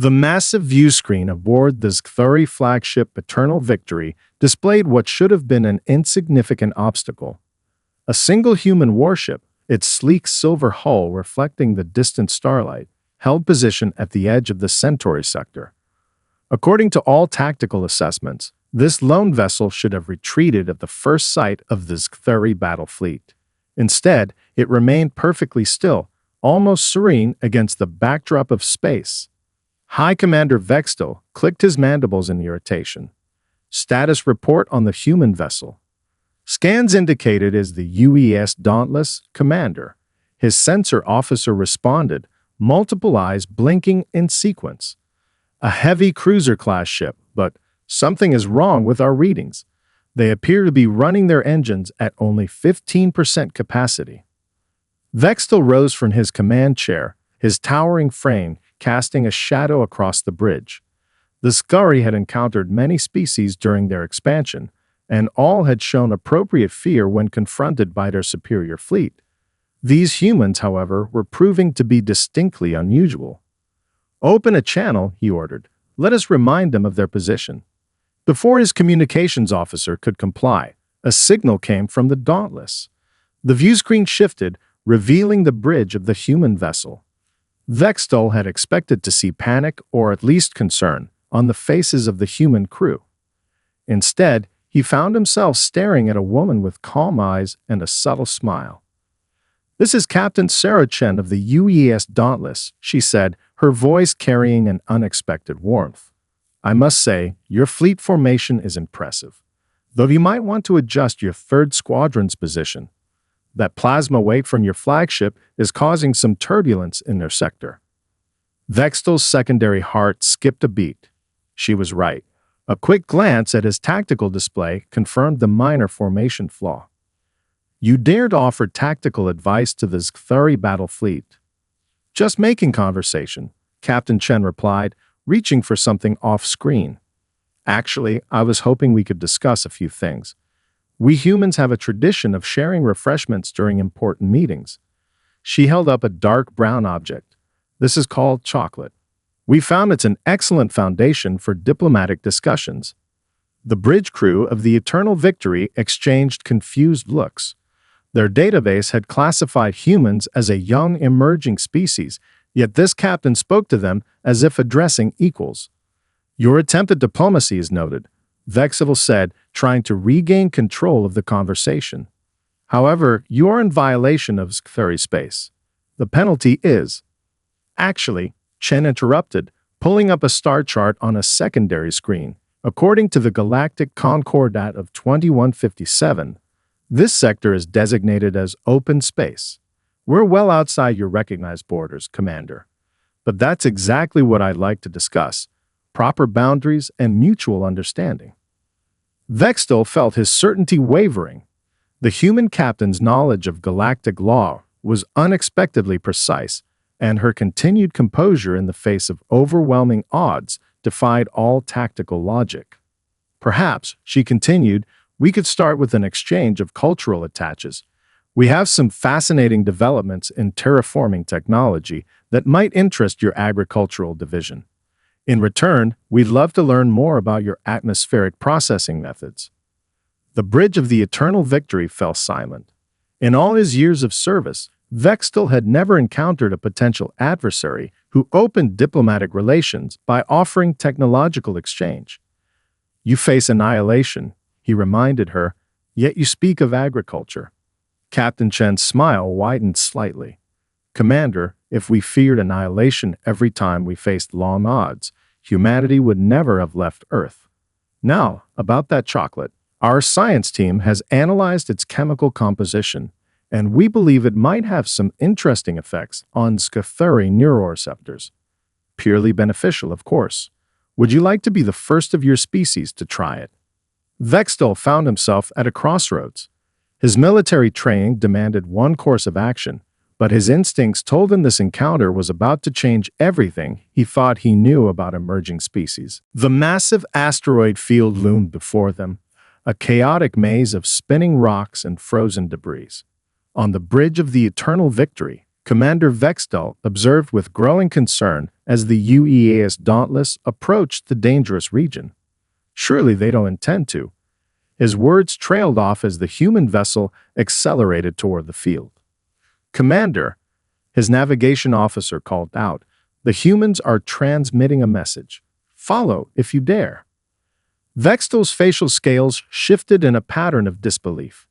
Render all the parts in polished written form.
The massive view screen aboard the Xthuri flagship Eternal Victory displayed what should have been an insignificant obstacle. A single human warship, its sleek silver hull reflecting the distant starlight, held position at the edge of the Centauri sector. According to all tactical assessments, this lone vessel should have retreated at the first sight of the Xthuri battle fleet. Instead, it remained perfectly still, almost serene against the backdrop of space. High Commander Vextel clicked his mandibles in irritation. Status report on the human vessel. Scans indicated as the UES Dauntless Commander. His sensor officer responded, multiple eyes blinking in sequence. A heavy cruiser-class ship, but something is wrong with our readings. They appear to be running their engines at only 15% capacity. Vextel rose from his command chair, his towering frame casting a shadow across the bridge. The Xthuri had encountered many species during their expansion, and all had shown appropriate fear when confronted by their superior fleet. These humans, however, were proving to be distinctly unusual. "Open a channel," he ordered. "Let us remind them of their position." Before his communications officer could comply, a signal came from the Dauntless. The view screen shifted, revealing the bridge of the human vessel. Vextel had expected to see panic or at least concern on the faces of the human crew. Instead, he found himself staring at a woman with calm eyes and a subtle smile. "This is Captain Sarah Chen of the UES Dauntless," she said, her voice carrying an unexpected warmth. "I must say, your fleet formation is impressive, though you might want to adjust your third squadron's position. That plasma wake from your flagship is causing some turbulence in their sector." Vextel's secondary heart skipped a beat. She was right. A quick glance at his tactical display confirmed the minor formation flaw. "You dared offer tactical advice to the Xthuri battle fleet." "Just making conversation," Captain Chen replied, reaching for something off-screen. "Actually, I was hoping we could discuss a few things. We humans have a tradition of sharing refreshments during important meetings." She held up a dark brown object. "This is called chocolate. We found it's an excellent foundation for diplomatic discussions." The bridge crew of the Eternal Victory exchanged confused looks. Their database had classified humans as a young emerging species, yet this captain spoke to them as if addressing equals. "Your attempt at diplomacy is noted," Vextel said, trying to regain control of the conversation. "However, you are in violation of Xthuri space. The penalty is—" "Actually," Chen interrupted, pulling up a star chart on a secondary screen. "According to the Galactic Concordat of 2157, this sector is designated as open space. We're well outside your recognized borders, Commander. But that's exactly what I'd like to discuss: proper boundaries and mutual understanding." Vextel felt his certainty wavering. The human captain's knowledge of galactic law was unexpectedly precise, and her continued composure in the face of overwhelming odds defied all tactical logic. "Perhaps," she continued, "we could start with an exchange of cultural attaches. We have some fascinating developments in terraforming technology that might interest your agricultural division. In return, we'd love to learn more about your atmospheric processing methods." The bridge of the Eternal Victory fell silent. In all his years of service, Vextel had never encountered a potential adversary who opened diplomatic relations by offering technological exchange. "You face annihilation," he reminded her, "yet you speak of agriculture." Captain Chen's smile widened slightly. "Commander, if we feared annihilation every time we faced long odds, humanity would never have left Earth. Now, about that chocolate. Our science team has analyzed its chemical composition, and we believe it might have some interesting effects on Xthuri neuroreceptors. Purely beneficial, of course. Would you like to be the first of your species to try it?" Vextel found himself at a crossroads. His military training demanded one course of action, but his instincts told him this encounter was about to change everything he thought he knew about emerging species. The massive asteroid field loomed before them, a chaotic maze of spinning rocks and frozen debris. On the bridge of the Eternal Victory, Commander Vextel observed with growing concern as the UEAS Dauntless approached the dangerous region. Surely they don't intend to. His words trailed off as the human vessel accelerated toward the field. Commander, his navigation officer called out, the humans are transmitting a message. Follow if you dare. Vextel's facial scales shifted in a pattern of disbelief.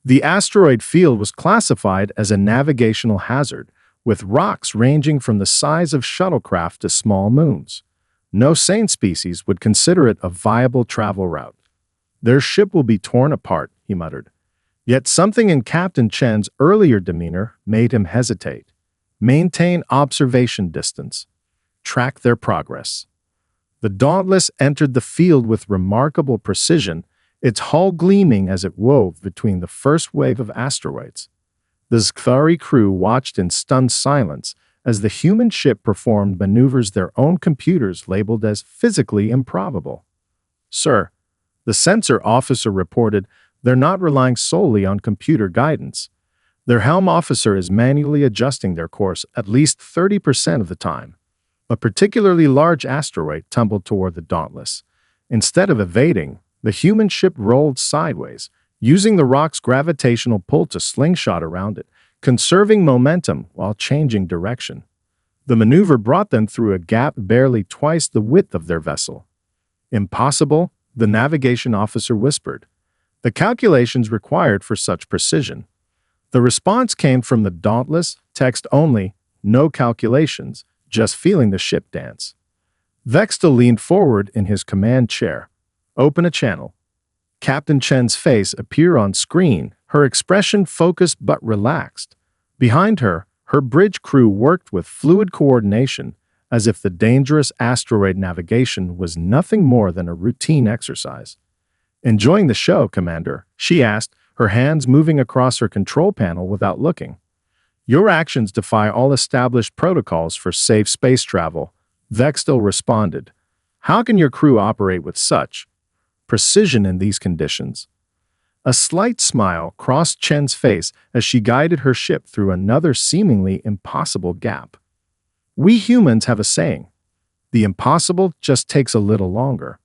The asteroid field was classified as a navigational hazard, with rocks ranging from the size of shuttlecraft to small moons. No sane species would consider it a viable travel route. Their ship will be torn apart, he muttered. Yet something in Captain Chen's earlier demeanor made him hesitate. Maintain observation distance. Track their progress. The Dauntless entered the field with remarkable precision, its hull gleaming as it wove between the first wave of asteroids. The Xthari crew watched in stunned silence as the human ship performed maneuvers their own computers labeled as physically improbable. Sir, the sensor officer reported they're not relying solely on computer guidance. Their helm officer is manually adjusting their course at least 30% of the time. A particularly large asteroid tumbled toward the Dauntless. Instead of evading, the human ship rolled sideways, using the rock's gravitational pull to slingshot around it, conserving momentum while changing direction. The maneuver brought them through a gap barely twice the width of their vessel. Impossible, the navigation officer whispered. The calculations required for such precision. The response came from the Dauntless, text only, no calculations, just feeling the ship dance. Vextel leaned forward in his command chair. Open a channel. Captain Chen's face appeared on screen, her expression focused but relaxed. Behind her, her bridge crew worked with fluid coordination, as if the dangerous asteroid navigation was nothing more than a routine exercise. Enjoying the show, Commander? She asked, her hands moving across her control panel without looking. Your actions defy all established protocols for safe space travel, Vextel responded. How can your crew operate with such precision in these conditions? A slight smile crossed Chen's face as she guided her ship through another seemingly impossible gap. We humans have a saying, the impossible just takes a little longer.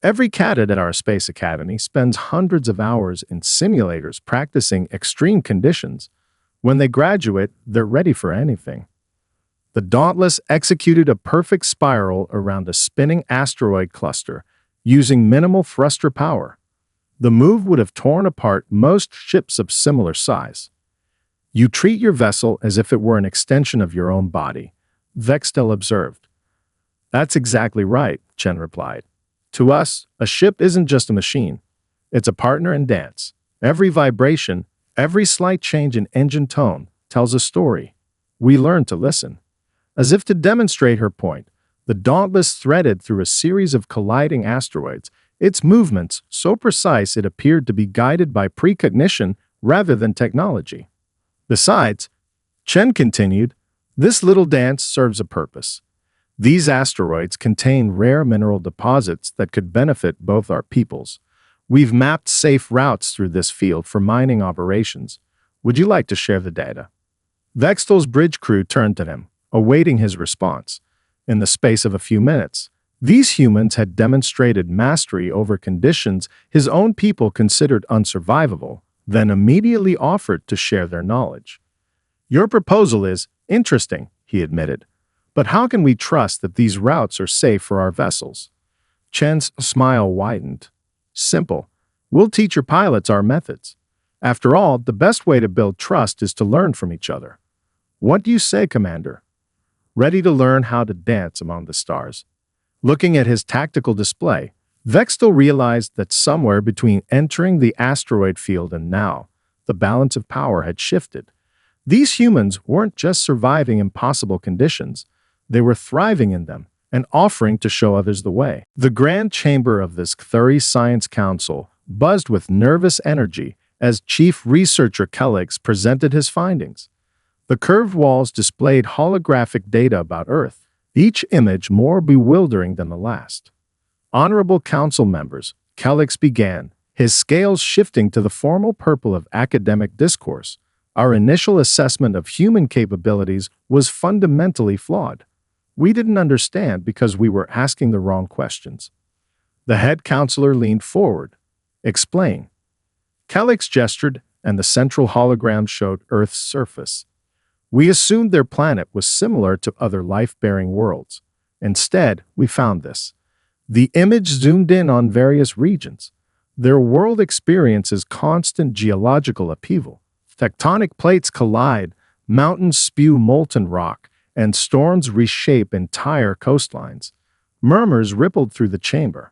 Every cadet at our space academy spends hundreds of hours in simulators practicing extreme conditions. When they graduate, they're ready for anything. The Dauntless executed a perfect spiral around a spinning asteroid cluster, using minimal thruster power. The move would have torn apart most ships of similar size. You treat your vessel as if it were an extension of your own body, Vextel observed. That's exactly right, Chen replied. To us, a ship isn't just a machine. It's a partner in dance. Every vibration, every slight change in engine tone tells a story. We learn to listen. As if to demonstrate her point, the Dauntless threaded through a series of colliding asteroids, its movements so precise it appeared to be guided by precognition rather than technology. Besides, Chen continued, this little dance serves a purpose. These asteroids contain rare mineral deposits that could benefit both our peoples. We've mapped safe routes through this field for mining operations. Would you like to share the data? Vextel's bridge crew turned to him, awaiting his response. In the space of a few minutes, these humans had demonstrated mastery over conditions his own people considered unsurvivable, then immediately offered to share their knowledge. Your proposal is interesting, he admitted. But how can we trust that these routes are safe for our vessels? Chen's smile widened. Simple. We'll teach your pilots our methods. After all, the best way to build trust is to learn from each other. What do you say, Commander? Ready to learn how to dance among the stars. Looking at his tactical display, Vextel realized that somewhere between entering the asteroid field and now, the balance of power had shifted. These humans weren't just surviving impossible conditions, they were thriving in them and offering to show others the way. The grand chamber of the Xthari Science Council buzzed with nervous energy as Chief Researcher Kellex presented his findings. The curved walls displayed holographic data about Earth, each image more bewildering than the last. Honorable Council members, Kellex began, his scales shifting to the formal purple of academic discourse. Our initial assessment of human capabilities was fundamentally flawed. We didn't understand because we were asking the wrong questions. The head counselor leaned forward. Explain. Calyx gestured, and the central hologram showed Earth's surface. We assumed their planet was similar to other life-bearing worlds. Instead, we found this. The image zoomed in on various regions. Their world experiences constant geological upheaval. Tectonic plates collide, mountains spew molten rock, and storms reshape entire coastlines. Murmurs rippled through the chamber.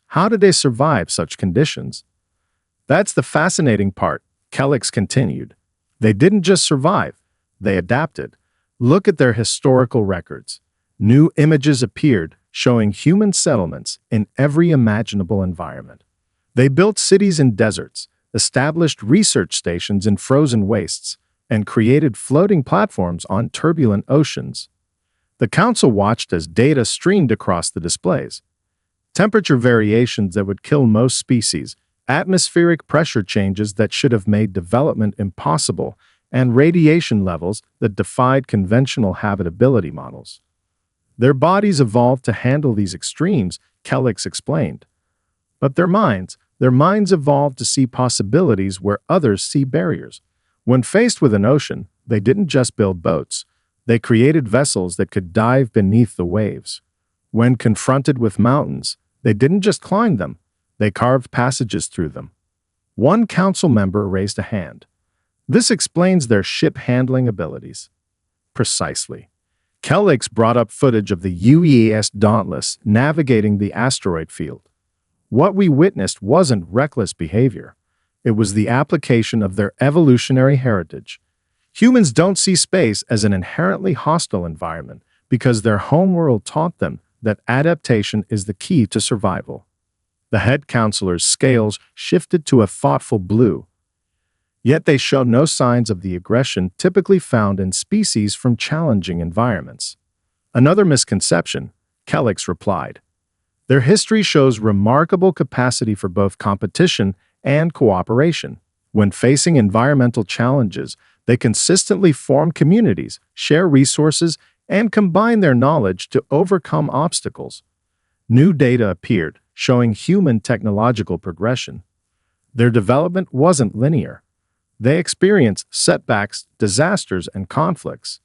How did they survive such conditions? That's the fascinating part, Calyx continued. They didn't just survive, they adapted. Look at their historical records. New images appeared, showing human settlements in every imaginable environment. They built cities in deserts, established research stations in frozen wastes, and created floating platforms on turbulent oceans. The council watched as data streamed across the displays. Temperature variations that would kill most species, atmospheric pressure changes that should have made development impossible, and radiation levels that defied conventional habitability models. Their bodies evolved to handle these extremes, Calyx explained. But their minds evolved to see possibilities where others see barriers. When faced with an ocean, they didn't just build boats. They created vessels that could dive beneath the waves. When confronted with mountains, they didn't just climb them. They carved passages through them. One council member raised a hand. This explains their ship handling abilities. Precisely. Calyx brought up footage of the UEAS Dauntless navigating the asteroid field. What we witnessed wasn't reckless behavior. It was the application of their evolutionary heritage. Humans don't see space as an inherently hostile environment because their homeworld taught them that adaptation is the key to survival. The head counselor's scales shifted to a thoughtful blue. Yet they show no signs of the aggression typically found in species from challenging environments. Another misconception, Calyx replied. Their history shows remarkable capacity for both competition and cooperation. When facing environmental challenges, they consistently form communities, share resources, and combine their knowledge to overcome obstacles. New data appeared, showing human technological progression. Their development wasn't linear. They experienced setbacks, disasters, and conflicts.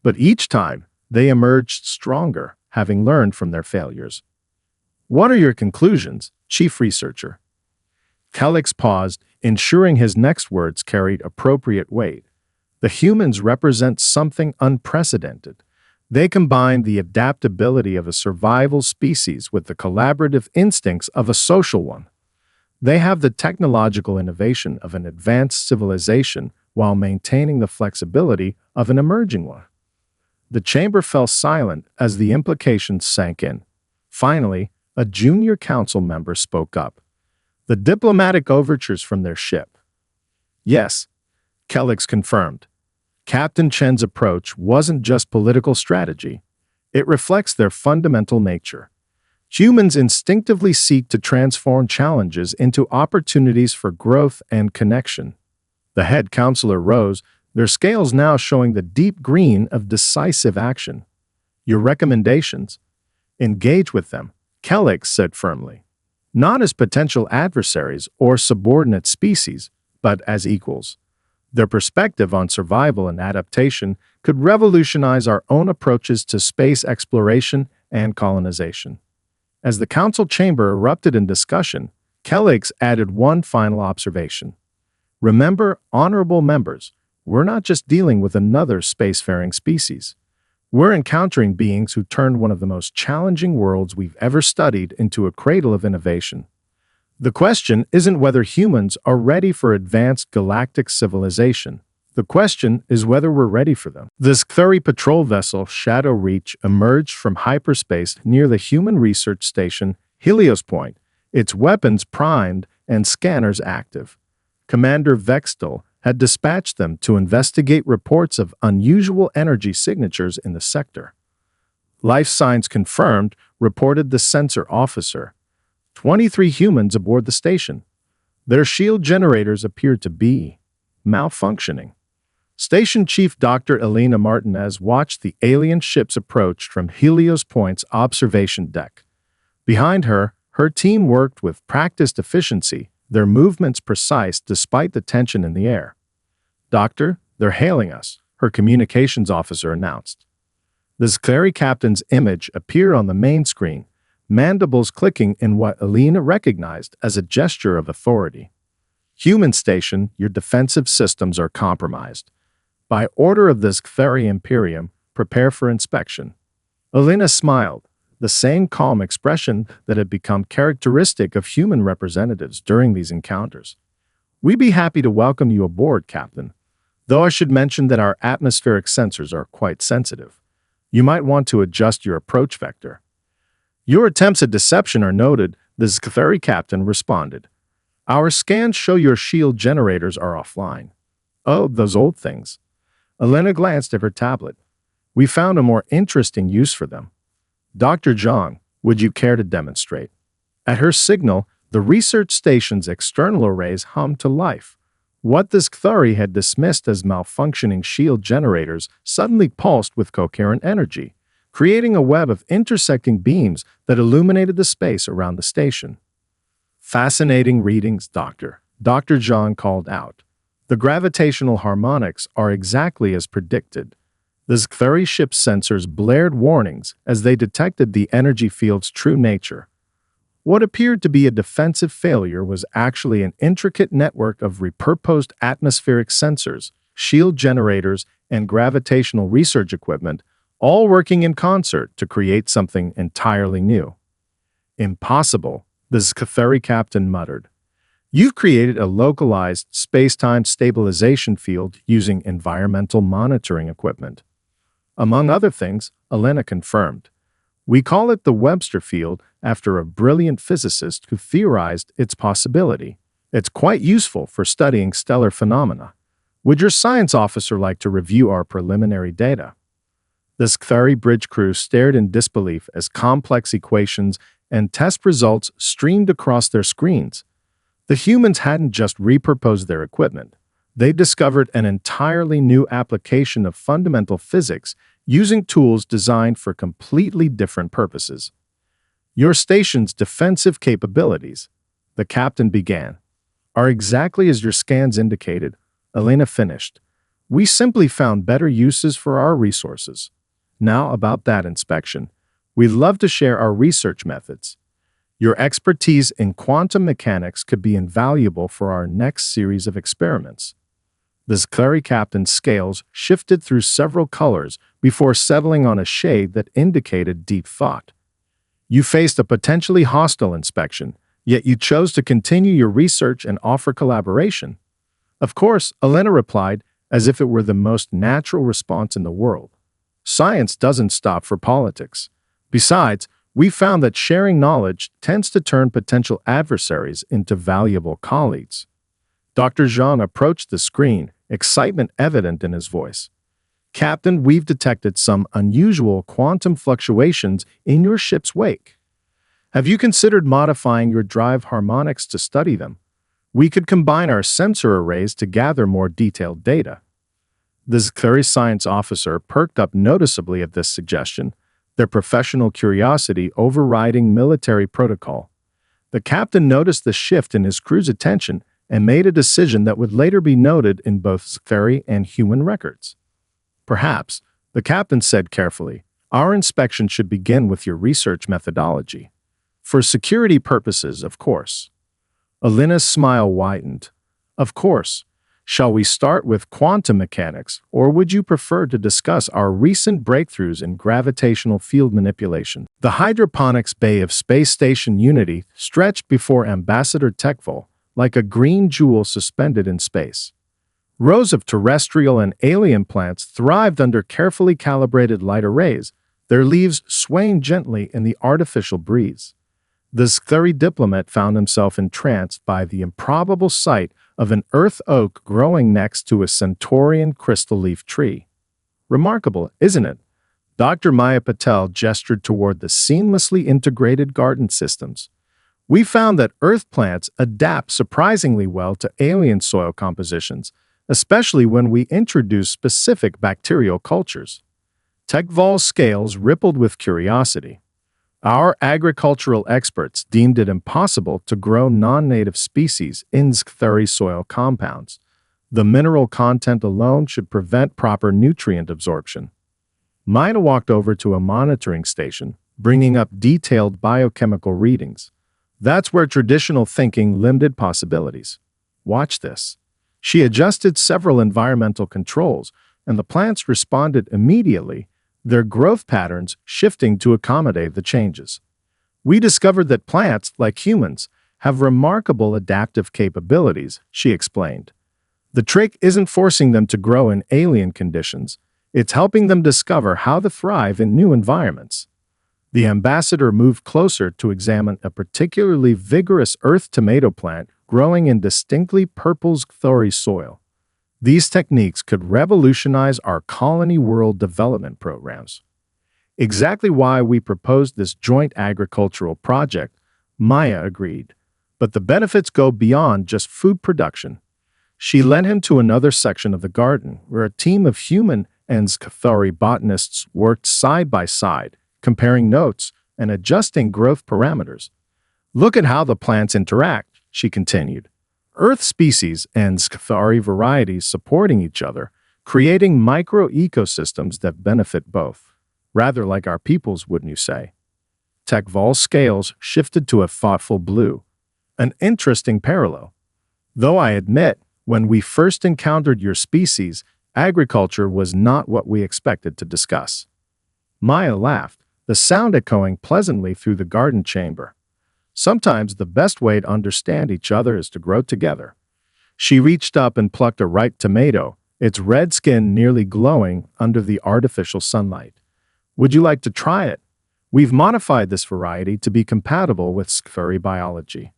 But each time, they emerged stronger, having learned from their failures. What are your conclusions, Chief Researcher? Calyx paused, ensuring his next words carried appropriate weight. The humans represent something unprecedented. They combine the adaptability of a survival species with the collaborative instincts of a social one. They have the technological innovation of an advanced civilization while maintaining the flexibility of an emerging one. The chamber fell silent as the implications sank in. Finally, a junior council member spoke up. The diplomatic overtures from their ship. Yes, Calyx confirmed. Captain Chen's approach wasn't just political strategy. It reflects their fundamental nature. Humans instinctively seek to transform challenges into opportunities for growth and connection. The head counselor rose, their scales now showing the deep green of decisive action. Your recommendations? Engage with them, Calyx said firmly. Not as potential adversaries or subordinate species, but as equals. Their perspective on survival and adaptation could revolutionize our own approaches to space exploration and colonization. As the council chamber erupted in discussion, Calyx added one final observation. Remember, honorable members, we're not just dealing with another spacefaring species. We're encountering beings who turned one of the most challenging worlds we've ever studied into a cradle of innovation. The question isn't whether humans are ready for advanced galactic civilization. The question is whether we're ready for them. The Xthuri patrol vessel Shadow Reach emerged from hyperspace near the human research station Helios Point, its weapons primed and scanners active. Commander Vextel had dispatched them to investigate reports of unusual energy signatures in the sector. Life signs confirmed, reported the sensor officer. 23 humans aboard the station. Their shield generators appeared to be malfunctioning. Station Chief Dr. Elena Martinez watched the alien ships approach from Helios Point's observation deck. Behind her, her team worked with practiced efficiency, their movements precise despite the tension in the air. "Doctor, they're hailing us," her communications officer announced. The Zkhari captain's image appeared on the main screen, mandibles clicking in what Elena recognized as a gesture of authority. "Human station, your defensive systems are compromised. By order of the Zkhari Imperium, prepare for inspection." Elena smiled, the same calm expression that had become characteristic of human representatives during these encounters. "We'd be happy to welcome you aboard, Captain. Though I should mention that our atmospheric sensors are quite sensitive. You might want to adjust your approach vector." "Your attempts at deception are noted," the Zkhari captain responded. "Our scans show your shield generators are offline." "Oh, those old things." Elena glanced at her tablet. "We found a more interesting use for them." "Dr. Zhang, would you care to demonstrate?" At her signal, the research station's external arrays hummed to life. What the Zkhari had dismissed as malfunctioning shield generators suddenly pulsed with coherent energy, creating a web of intersecting beams that illuminated the space around the station. "Fascinating readings, Doctor," Dr. Zhang called out. "The gravitational harmonics are exactly as predicted." The Zkhari ship's sensors blared warnings as they detected the energy field's true nature. What appeared to be a defensive failure was actually an intricate network of repurposed atmospheric sensors, shield generators, and gravitational research equipment, all working in concert to create something entirely new. "Impossible," the Zkhari captain muttered. "You've created a localized space-time stabilization field using environmental monitoring equipment." "Among other things," Elena confirmed. "We call it the Webster field after a brilliant physicist who theorized its possibility. It's quite useful for studying stellar phenomena. Would your science officer like to review our preliminary data?" The Zkhari bridge crew stared in disbelief as complex equations and test results streamed across their screens. The humans hadn't just repurposed their equipment. They discovered an entirely new application of fundamental physics using tools designed for completely different purposes. "Your station's defensive capabilities," the captain began, "are exactly as your scans indicated," Elena finished. "We simply found better uses for our resources. Now about that inspection. We'd love to share our research methods. Your expertise in quantum mechanics could be invaluable for our next series of experiments." The Zkhari captain's scales shifted through several colors before settling on a shade that indicated deep thought. "You faced a potentially hostile inspection, yet you chose to continue your research and offer collaboration." "Of course," Elena replied, as if it were the most natural response in the world. "Science doesn't stop for politics. Besides, we found that sharing knowledge tends to turn potential adversaries into valuable colleagues." Dr. Zhang approached the screen, excitement evident in his voice. "Captain, we've detected some unusual quantum fluctuations in your ship's wake. Have you considered modifying your drive harmonics to study them? We could combine our sensor arrays to gather more detailed data." The Zkhari science officer perked up noticeably at this suggestion, their professional curiosity overriding military protocol. The captain noticed the shift in his crew's attention and made a decision that would later be noted in both Zkhari and human records. "Perhaps," the captain said carefully, "our inspection should begin with your research methodology. For security purposes, of course." Elena's smile widened. "Of course. Shall we start with quantum mechanics, or would you prefer to discuss our recent breakthroughs in gravitational field manipulation?" The hydroponics bay of Space Station Unity stretched before Ambassador Techvol, like a green jewel suspended in space. Rows of terrestrial and alien plants thrived under carefully calibrated light arrays, their leaves swaying gently in the artificial breeze. The Zkhari diplomat found himself entranced by the improbable sight of an earth oak growing next to a Centaurian crystal leaf tree. "Remarkable, isn't it?" Dr. Maya Patel gestured toward the seamlessly integrated garden systems. "We found that earth plants adapt surprisingly well to alien soil compositions, especially when we introduce specific bacterial cultures. Tekval's scales rippled with curiosity. Our agricultural experts deemed it impossible to grow non-native species in Xthuri soil compounds. The mineral content alone should prevent proper nutrient absorption. Mina walked over to a monitoring station, bringing up detailed biochemical readings. That's where traditional thinking limited possibilities. Watch this. She adjusted several environmental controls, and the plants responded immediately, their growth patterns shifting to accommodate the changes. We discovered that plants, like humans, have remarkable adaptive capabilities, she explained. The trick isn't forcing them to grow in alien conditions, it's helping them discover how to thrive in new environments. The ambassador moved closer to examine a particularly vigorous earth tomato plant growing in distinctly purple Xthuri soil. These techniques could revolutionize our colony world development programs. Exactly why we proposed this joint agricultural project, Maya agreed. But the benefits go beyond just food production. She led him to another section of the garden where a team of human and Xthuri botanists worked side by side, comparing notes and adjusting growth parameters. Look at how the plants interact, she continued. Earth species and Xthuri varieties supporting each other, creating micro-ecosystems that benefit both. Rather like our peoples, wouldn't you say? Tekval's scales shifted to a thoughtful blue. An interesting parallel. Though I admit, when we first encountered your species, agriculture was not what we expected to discuss. Maya laughed, the sound echoing pleasantly through the garden chamber. Sometimes the best way to understand each other is to grow together. She reached up and plucked a ripe tomato, its red skin nearly glowing under the artificial sunlight. Would you like to try it? We've modified this variety to be compatible with Xthuri biology.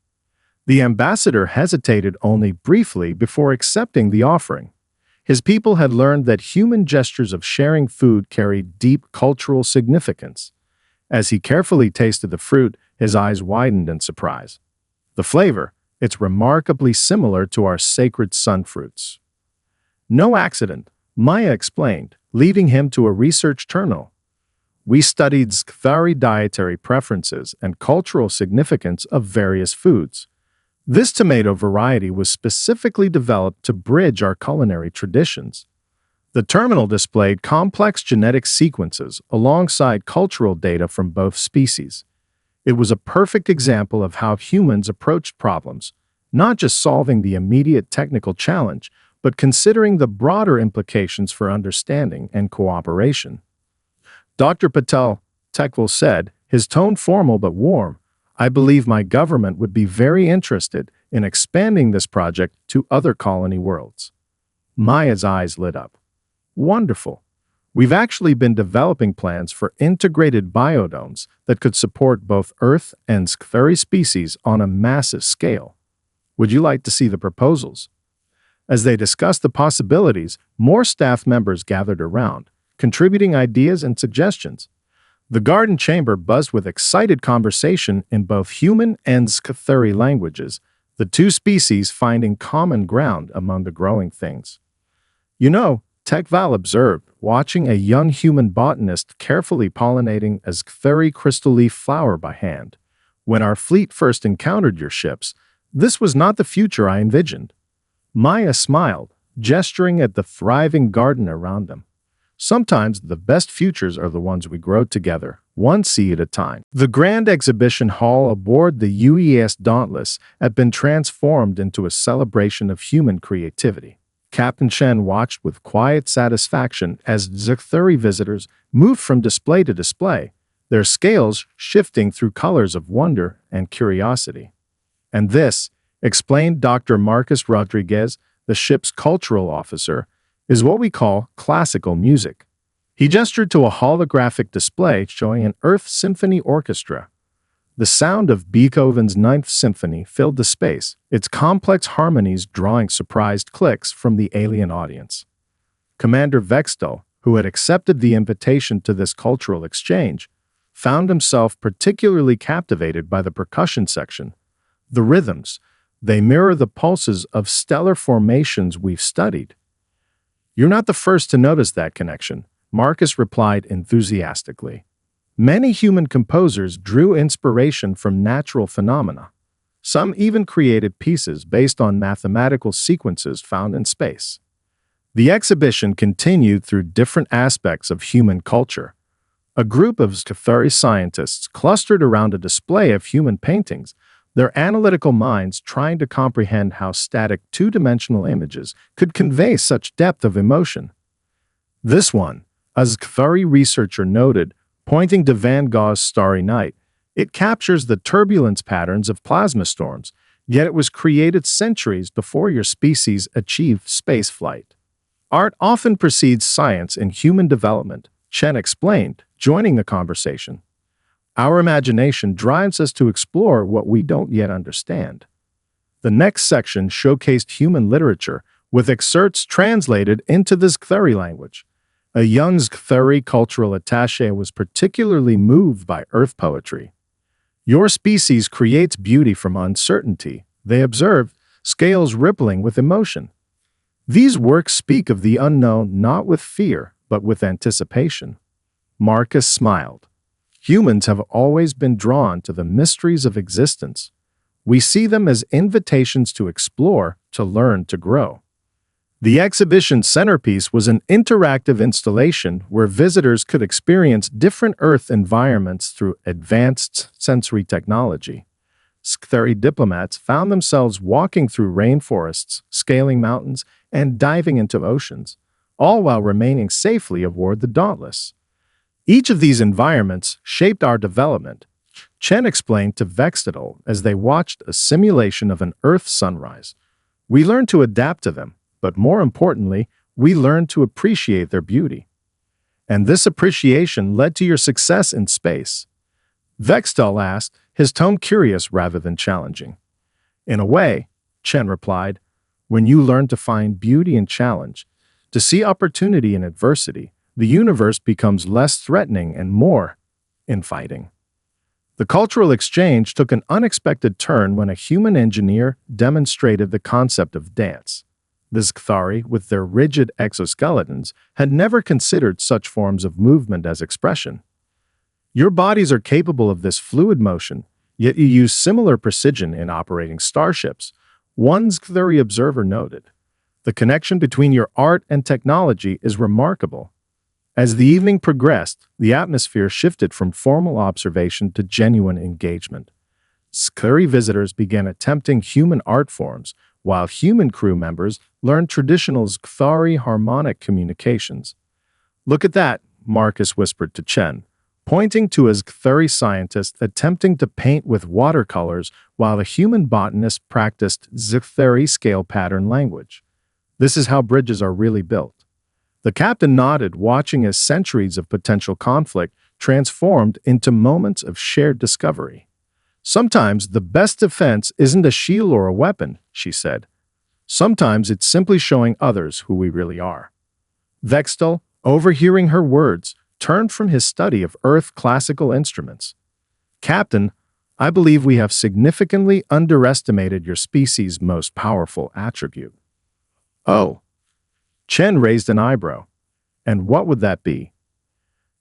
The ambassador hesitated only briefly before accepting the offering. His people had learned that human gestures of sharing food carried deep cultural significance. As he carefully tasted the fruit, his eyes widened in surprise. The flavor, it's remarkably similar to our sacred sun fruits. No accident, Maya explained, leading him to a research terminal. We studied Xthuri dietary preferences and cultural significance of various foods. This tomato variety was specifically developed to bridge our culinary traditions. The terminal displayed complex genetic sequences alongside cultural data from both species. It was a perfect example of how humans approached problems, not just solving the immediate technical challenge, but considering the broader implications for understanding and cooperation. Dr. Patel, Tekval said, his tone formal but warm, I believe my government would be very interested in expanding this project to other colony worlds. Maya's eyes lit up. Wonderful. We've actually been developing plans for integrated biodomes that could support both Earth and Xthuri species on a massive scale. Would you like to see the proposals? As they discussed the possibilities, more staff members gathered around, contributing ideas and suggestions. The garden chamber buzzed with excited conversation in both human and Xthuri languages, the two species finding common ground among the growing things. You know, Tekval observed, watching a young human botanist carefully pollinating a Xthuri crystal leaf flower by hand. When our fleet first encountered your ships, this was not the future I envisioned. Maya smiled, gesturing at the thriving garden around them. Sometimes the best futures are the ones we grow together, one seed at a time. The grand exhibition hall aboard the UES Dauntless had been transformed into a celebration of human creativity. Captain Shen watched with quiet satisfaction as Xthuri visitors moved from display to display, their scales shifting through colors of wonder and curiosity. And this, explained Dr. Marcus Rodriguez, the ship's cultural officer, is what we call classical music. He gestured to a holographic display showing an Earth Symphony Orchestra. The sound of Beethoven's Ninth Symphony filled the space, its complex harmonies drawing surprised clicks from the alien audience. Commander Vextel, who had accepted the invitation to this cultural exchange, found himself particularly captivated by the percussion section. The rhythms, They mirror the pulses of stellar formations we've studied. You're not the first to notice that connection, Marcus replied enthusiastically. Many human composers drew inspiration from natural phenomena. Some even created pieces based on mathematical sequences found in space. The exhibition continued through different aspects of human culture. A group of SciFi scientists clustered around a display of human paintings, their analytical minds trying to comprehend how static two-dimensional images could convey such depth of emotion. This one, a SciFi researcher noted, pointing to Van Gogh's Starry Night, it captures the turbulence patterns of plasma storms, yet it was created centuries before your species achieved spaceflight. Art often precedes science in human development, Chen explained, joining the conversation. Our imagination drives us to explore what we don't yet understand. The next section showcased human literature, with excerpts translated into the SciFi language. A young SciFi cultural attaché was particularly moved by Earth poetry. Your species creates beauty from uncertainty, they observed, scales rippling with emotion. These works speak of the unknown not with fear, but with anticipation. Marcus smiled. Humans have always been drawn to the mysteries of existence. We see them as invitations to explore, to learn, to grow. The exhibition's centerpiece was an interactive installation where visitors could experience different Earth environments through advanced sensory technology. SciFi diplomats found themselves walking through rainforests, scaling mountains, and diving into oceans, all while remaining safely aboard the Dauntless. Each of these environments shaped our development, Chen explained to Vextidal as they watched a simulation of an Earth sunrise. We learned to adapt to them, but more importantly, we learned to appreciate their beauty. And this appreciation led to your success in space. Vextidal asked, his tone curious rather than challenging. In a way, Chen replied, when you learn to find beauty in challenge, to see opportunity in adversity, the universe becomes less threatening and more inviting. The cultural exchange took an unexpected turn when a human engineer demonstrated the concept of dance. The SciFi, with their rigid exoskeletons, had never considered such forms of movement as expression. Your bodies are capable of this fluid motion, yet you use similar precision in operating starships, one SciFi observer noted. The connection between your art and technology is remarkable. As the evening progressed, the atmosphere shifted from formal observation to genuine engagement. SciFi visitors began attempting human art forms, while human crew members learned traditional SciFi harmonic communications. Look at that, Marcus whispered to Chen, pointing to a SciFi scientist attempting to paint with watercolors while a human botanist practiced SciFi scale pattern language. This is how bridges are really built. The captain nodded, watching as centuries of potential conflict transformed into moments of shared discovery. Sometimes the best defense isn't a shield or a weapon, she said. Sometimes it's simply showing others who we really are. Vextidal, overhearing her words, turned from his study of Earth classical instruments. Captain, I believe we have significantly underestimated your species' most powerful attribute. Oh. Chen raised an eyebrow. And what would that be?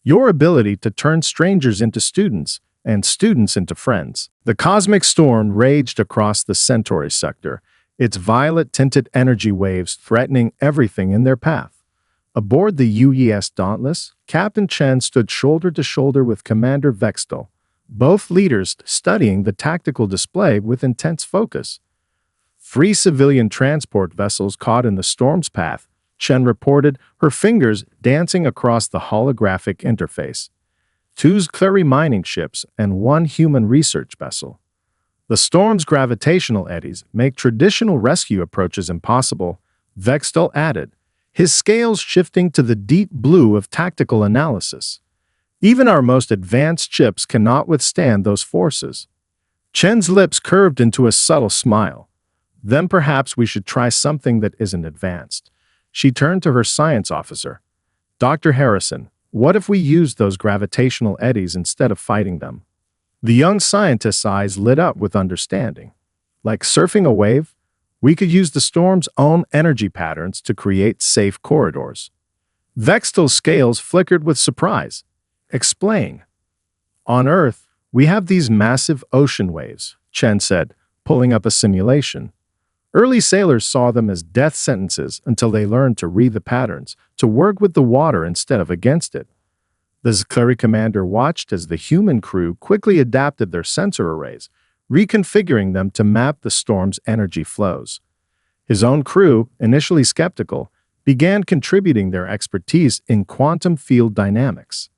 Your ability to turn strangers into students and students into friends. The cosmic storm raged across the Centauri sector, its violet-tinted energy waves threatening everything in their path. Aboard the UES Dauntless, Captain Chen stood shoulder to shoulder with Commander Vextidal, both leaders studying the tactical display with intense focus. 3 civilian transport vessels caught in the storm's path, Chen reported, her fingers dancing across the holographic interface. 2 SciFi mining ships and 1 human research vessel. The storm's gravitational eddies make traditional rescue approaches impossible, Vextidal added, his scales shifting to the deep blue of tactical analysis. Even our most advanced ships cannot withstand those forces. Chen's lips curved into a subtle smile. Then perhaps we should try something that isn't advanced. She turned to her science officer. Dr. Harrison, what if we used those gravitational eddies instead of fighting them? The young scientist's eyes lit up with understanding. Like surfing a wave, we could use the storm's own energy patterns to create safe corridors. Vextel's scales flickered with surprise. Explain. On Earth, we have these massive ocean waves, Chen said, pulling up a simulation. Early sailors saw them as death sentences until they learned to read the patterns, to work with the water instead of against it. The Zkhari commander watched as the human crew quickly adapted their sensor arrays, reconfiguring them to map the storm's energy flows. His own crew, initially skeptical, began contributing their expertise in quantum field dynamics.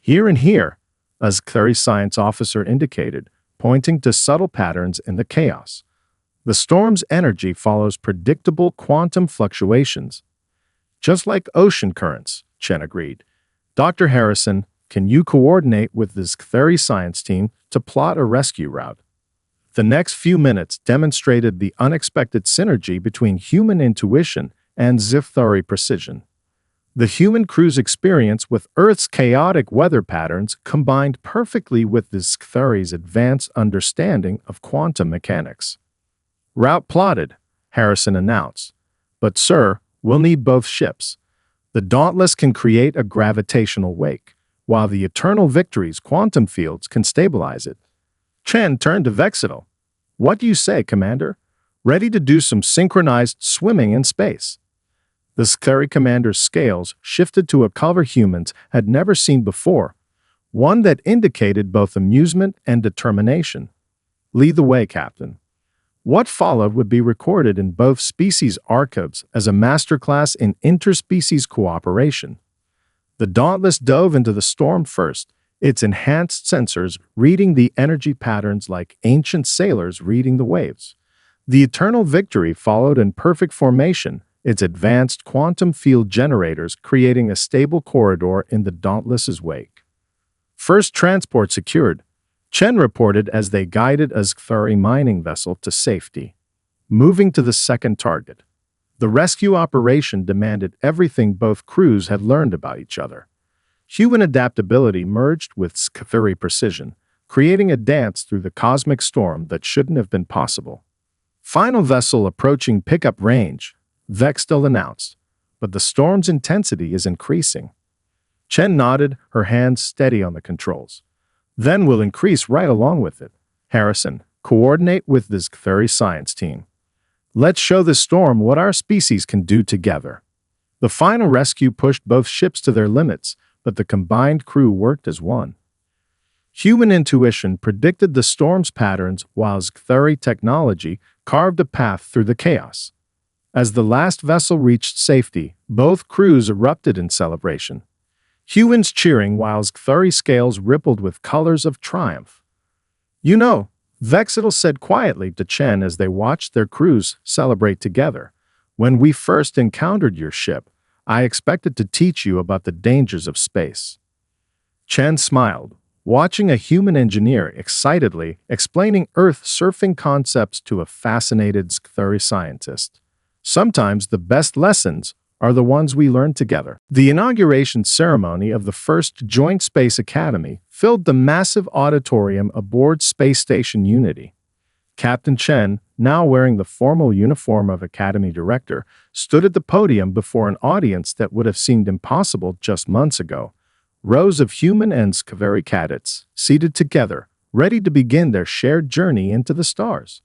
Here and here, a Zkhari science officer indicated, pointing to subtle patterns in the chaos. The storm's energy follows predictable quantum fluctuations. Just like ocean currents, Chen agreed. Dr. Harrison, can you coordinate with the Zkhari science team to plot a rescue route? The next few minutes demonstrated the unexpected synergy between human intuition and Zkhari precision. The human crew's experience with Earth's chaotic weather patterns combined perfectly with the Zkhari's advanced understanding of quantum mechanics. Route plotted, Harrison announced. But sir, we'll need both ships. The Dauntless can create a gravitational wake, while the Eternal Victory's quantum fields can stabilize it. Chen turned to Vextel. What do you say, Commander? Ready to do some synchronized swimming in space. The Zkhari commander's scales shifted to a color humans had never seen before, one that indicated both amusement and determination. Lead the way, Captain. What followed would be recorded in both species' archives as a masterclass in interspecies cooperation. The Dauntless dove into the storm first, its enhanced sensors reading the energy patterns like ancient sailors reading the waves. The Eternal Victory followed in perfect formation, its advanced quantum field generators creating a stable corridor in the Dauntless's wake. First transport secured, Chen reported as they guided a Zkhari mining vessel to safety. Moving to the second target. The rescue operation demanded everything both crews had learned about each other. Human adaptability merged with Zkhari precision, creating a dance through the cosmic storm that shouldn't have been possible. Final vessel approaching pickup range, Vextel announced, but the storm's intensity is increasing. Chen nodded, her hands steady on the controls. Then we'll increase right along with it. Harrison, coordinate with the Zkhari science team. Let's show this storm what our species can do together. The final rescue pushed both ships to their limits, but the combined crew worked as one. Human intuition predicted the storm's patterns while Zkhari technology carved a path through the chaos. As the last vessel reached safety, both crews erupted in celebration. Humans cheering while Zkhari scales rippled with colors of triumph. You know, Vextel said quietly to Chen as they watched their crews celebrate together. When we first encountered your ship, I expected to teach you about the dangers of space. Chen smiled, watching a human engineer excitedly explaining Earth-surfing concepts to a fascinated Zkhari scientist. Sometimes the best lessons are the ones we learn together. The inauguration ceremony of the first Joint Space Academy filled the massive auditorium aboard Space Station Unity. Captain Chen, now wearing the formal uniform of Academy Director, stood at the podium before an audience that would have seemed impossible just months ago. Rows of human and Zkhari cadets, seated together, ready to begin their shared journey into the stars.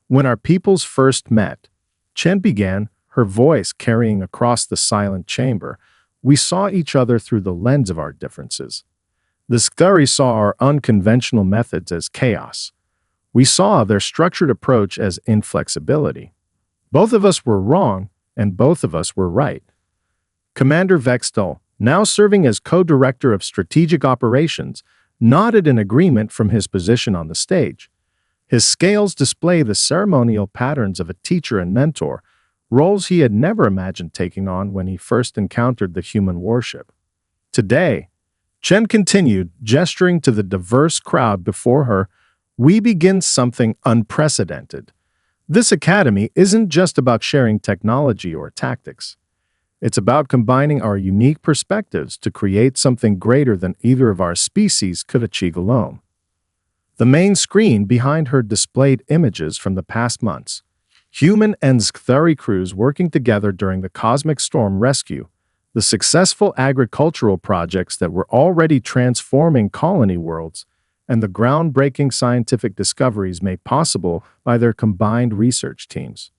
When our peoples first met, Chen began, her voice carrying across the silent chamber, we saw each other through the lens of our differences. The Zkhari saw our unconventional methods as chaos. We saw their structured approach as inflexibility. Both of us were wrong, and both of us were right. Commander Vextel, now serving as co-director of strategic operations, nodded in agreement from his position on the stage. His scales display the ceremonial patterns of a teacher and mentor, roles he had never imagined taking on when he first encountered the human warship. Today, Chen continued, gesturing to the diverse crowd before her, we begin something unprecedented. This academy isn't just about sharing technology or tactics. It's about combining our unique perspectives to create something greater than either of our species could achieve alone. The main screen behind her displayed images from the past months. Human and Xthari crews working together during the cosmic storm rescue, the successful agricultural projects that were already transforming colony worlds, and the groundbreaking scientific discoveries made possible by their combined research teams.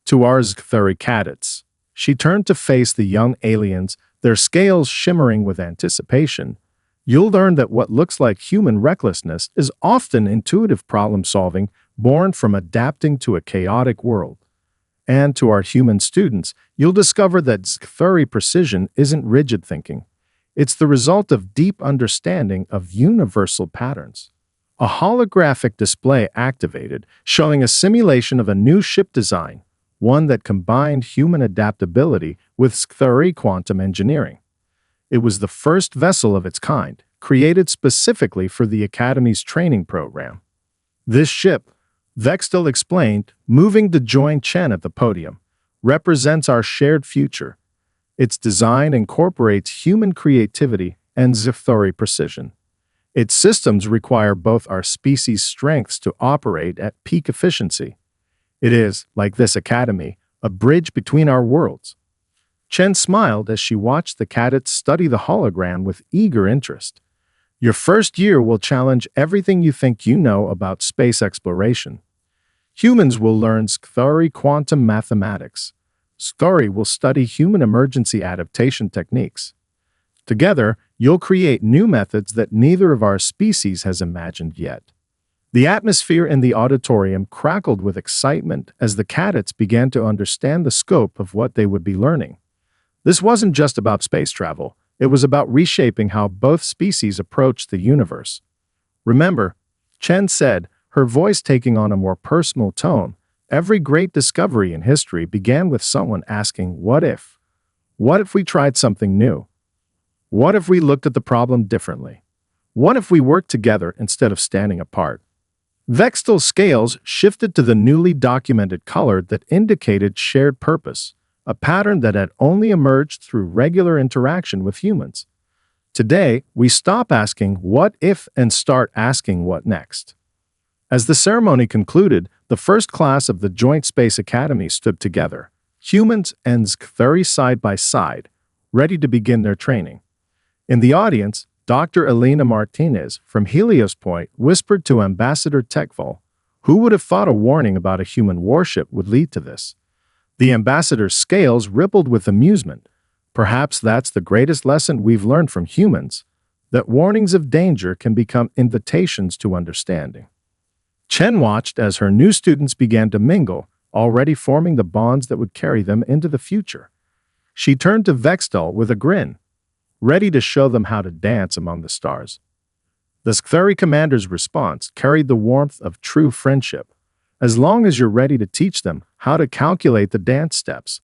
To our Xthari cadets, she turned to face the young aliens, their scales shimmering with anticipation. You'll learn that what looks like human recklessness is often intuitive problem-solving born from adapting to a chaotic world. And to our human students, you'll discover that Xthari precision isn't rigid thinking. It's the result of deep understanding of universal patterns. A holographic display activated, showing a simulation of a new ship design, one that combined human adaptability with Xthari quantum engineering. It was the first vessel of its kind, created specifically for the Academy's training program. This ship, Vextel explained, moving to join Chen at the podium, represents our shared future. Its design incorporates human creativity and Xthari precision. Its systems require both our species' strengths to operate at peak efficiency. It is, like this academy, a bridge between our worlds. Chen smiled as she watched the cadets study the hologram with eager interest. Your first year will challenge everything you think you know about space exploration. Humans will learn Xthari quantum mathematics. Xthari will study human emergency adaptation techniques. Together, you'll create new methods that neither of our species has imagined yet. The atmosphere in the auditorium crackled with excitement as the cadets began to understand the scope of what they would be learning. This wasn't just about space travel. It was about reshaping how both species approach the universe. Remember, Chen said, her voice taking on a more personal tone, every great discovery in history began with someone asking, what if? What if we tried something new? What if we looked at the problem differently? What if we worked together instead of standing apart? Vextel's scales shifted to the newly documented color that indicated shared purpose, a pattern that had only emerged through regular interaction with humans. Today, we stop asking what if and start asking what next. As the ceremony concluded, the first class of the Joint Space Academy stood together, humans and Xthari side by side, ready to begin their training. In the audience, Dr. Elena Martinez from Helios Point whispered to Ambassador Tekval, who would have thought a warning about a human warship would lead to this? The ambassador's scales rippled with amusement. Perhaps that's the greatest lesson we've learned from humans, that warnings of danger can become invitations to understanding. Chen watched as her new students began to mingle, already forming the bonds that would carry them into the future. She turned to Vextel with a grin, ready to show them how to dance among the stars. The Xthari commander's response carried the warmth of true friendship. As long as you're ready to teach them how to calculate the dance steps,